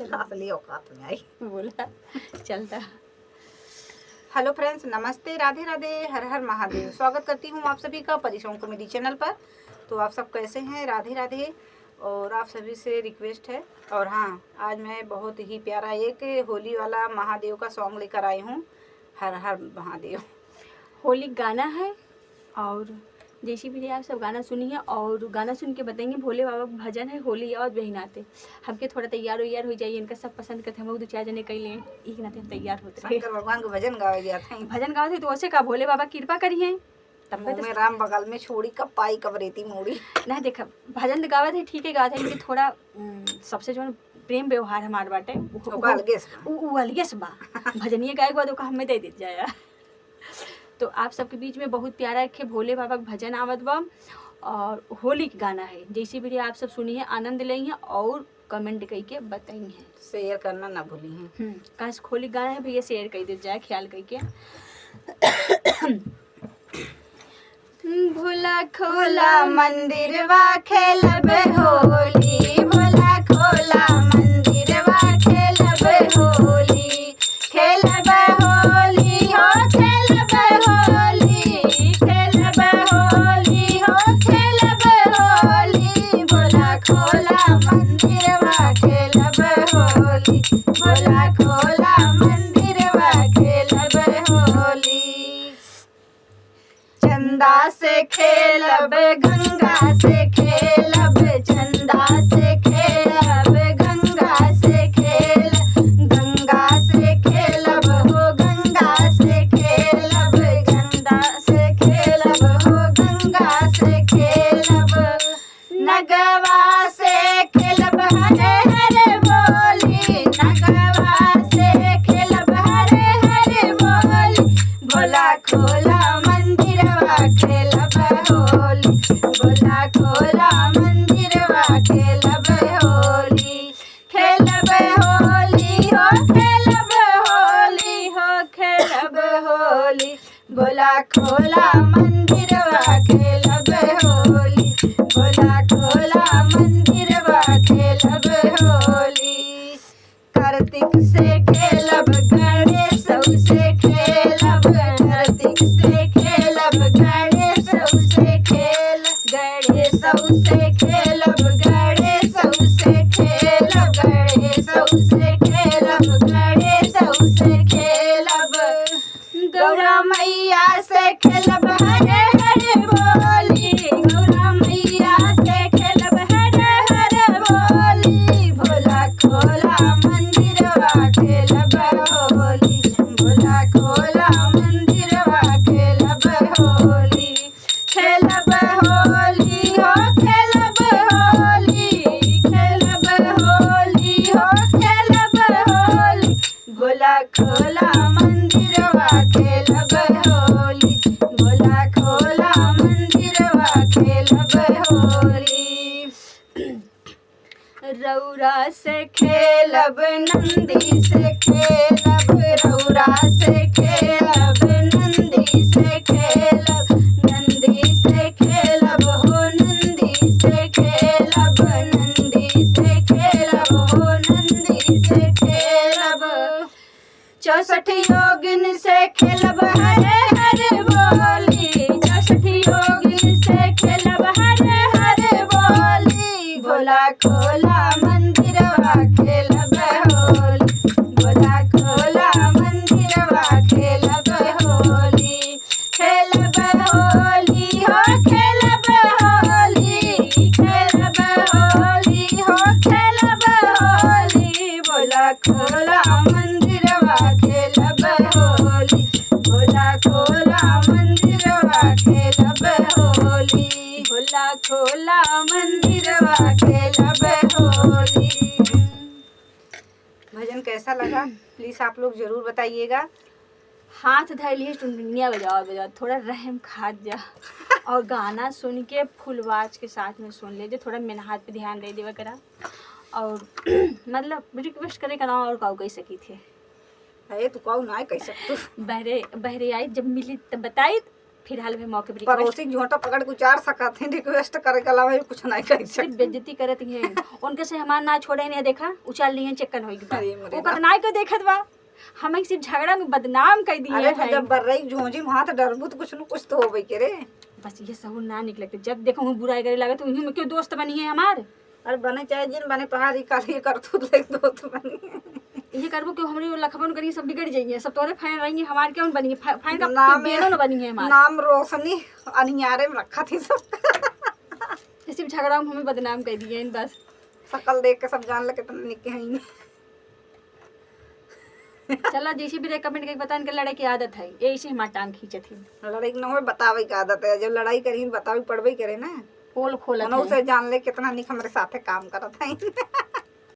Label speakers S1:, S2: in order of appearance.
S1: असली औकात में आई
S2: बोला चलता।
S1: हेलो फ्रेंड्स, नमस्ते, राधे राधे, हर हर महादेव। स्वागत करती हूँ आप सभी का परिश्रम कॉमेडी चैनल पर। तो आप सब कैसे हैं? राधे राधे। और आप सभी से रिक्वेस्ट है, और हाँ, आज मैं बहुत ही प्यारा एक होली वाला महादेव का सॉन्ग लेकर आई हूँ। हर हर महादेव।
S2: होली गाना है और जैसी भी आप सब गाना सुनिए और गाना सुन के बताएंगे। भोले बाबा का भजन है, होली और बहनाते हमके थोड़ा तैयार हो जाइए। इनका सब पसंद करते हम लोग 2-4 जने कई लें एक नाते हम तैयार होते हैं।
S1: शंकर भगवान का भजन गावे गया था।
S2: भजन गाते तो वैसे का भोले बाबा कृपा करिए तब
S1: मुँह में राम बगल में छोड़ी कब पाई कब रेती मोड़ी।
S2: नहीं देखा भजन तो गावे थे, ठीक है गाते हैं, लेकिन थोड़ा सबसे जो प्रेम व्यवहार हमारे बाटे वो अलगे से बा। भजनिए गायक बा तो का हमें दे दी जाए। तो आप सबके बीच में बहुत प्यारा एक भोले बाबा का भजन आवत बा और होली का गाना है। जैसी वीडियो आप सब सुनी है, आनंद लेंगे और कमेंट करके बताएंगे।
S1: शेयर करना ना भूलिए।
S2: काश होली गाना है भैया, शेयर कर दे जाए ख्याल करके। भोला खोला मंदिरवा खेलब होली, भोला खोला मंदिरवा खेलब होली, खेलब होली हो खेलब होली, खेलब होली हो खेलब होली, भोला खोला मंदिरवा खेलब होली, भोला खोला मंदिरवा खेलब होली। चंदा से खेलब गंगा से खेलब, चंदा से खेलब गंगा से खेल, गंगा से खेलब हो गंगा से खेलब, चंदा से खेलब हो गंगा से खेलब, नगवा से खेलब हरे हरे बोली, नगवा से खेलब हरे हरे बोली, भोला खोला मंदिरवा खेलब होली, भोला खोला मंदिरवा खेलब होली, खेलब होली हो खेलब होली हो खेलब होली, भोला खोला मंदिरवा खेलब होली, भोला खोला मंदिरवा खेलब होली। कार्तिक से खेलब गणेश से खेलब, कार्तिक से खेलब गणेश से खेल, गणेश से खेलब गणेश से खेलब, गणेश से खेलब गणेश से खेलब, गौरा मैया से खेलब हरे हरे बोली, गौरा मैया से खेलब हरे हरे बोली, भोला खोला मंदिरवा खेलब होली, भोला खोला मंदिरवा खेलब होली, खेलब होली हो खेलब होली, खेलब होली हो खेलब होली, भोला खोला मंदिरवा खेलब होली, भोला खोला मंदिरवा खेलब होली। रौरा से खेलब नंदी से खेलब, रौरा से खेलब नंदी से खेलब, नंदी से खेलब हो नंदी से खेलब, नंदी से खेलब हो नंदी से खेलब, 64 योगिन से खेलब हरे हरे बोली, 64 योगिन से खेलब हरे हरे बोली, भोला खोला मंदिरवा खेलब होली, भोला खोला मंदिरवा खेलब होली, खेलब होली हो खेलब होली, खेलब होली हो खेलब होली, भोला खोला मंदिरवा खेलब होली, भोला खोला मंदिरवा खेलब होली, भोला खोला मंदिरवा खेलब होली।
S1: भजन कैसा लगा प्लीज आप लोग जरूर बताइएगा।
S2: हाथ धर लिए टुनटुनिया बजाओ थोड़ा रहम खा जा और गाना सुन के फुल आवाज के साथ में सुन लीजिए, थोड़ा मेहनत पे ध्यान दे देवे करा और मतलब रिक्वेस्ट करे का ना और काऊ कह सकी थे
S1: है तो कहू ना कह सकते
S2: बहरे आई जब मिली तब बताई फिलहाल भी मौके पर
S1: पड़ोसी झोंटा पकड़ के उचार सकत हैं, रिक्वेस्ट करे के अलावा कुछ नहीं कर
S2: सिर्फ
S1: सकते।
S2: बेइज्जती करत हैं उनके से हमार ना छोड़े नहीं देखा उचाल लिए चक्कर होई के
S1: अरे
S2: बाद
S1: मोरे
S2: वो कतनाई को देखत बा हमें सिर्फ झगड़ा में बदनाम कर दिए
S1: अरे तो
S2: हैं।
S1: जब बर रही झोंझी वहां तो डरबू तो कुछ न कुछ तो होबे के रे।
S2: बस ये सहूर ना निकलते जब देखो हम बुराई करे लगे तो उन्हीं में क्यों दोस्त बनी है हमार।
S1: अरे बने चाहे जिन बने तोहार ही काली करतूत ले दोस्त बनी।
S2: ये करबो क्यों हमरे लखबन करी सब बिगड़ जाइए सब तोरे फैन रहेंगे हमार क्यों बनी है फैन का
S1: नाम
S2: बेनो न बनी है हमार
S1: नाम रोशनी अनियारे में रखा थी सब।
S2: सिर्फ झगड़ा में हमें बदनाम कर दिए इन बस।
S1: शकल देख के सब जान ले कितना निके हैं इन्हें।
S2: चला जैसे भी कमेंट करके बता इनके लड़ाई की आदत है ऐसे हमार टांग खींचे थी
S1: लड़ाई न हो बतावे की आदत है, जब लड़ाई करी बतावे पड़बे करे ना।
S2: पोल खोला
S1: से जान ले कितना निक हमारे साथे काम करत है।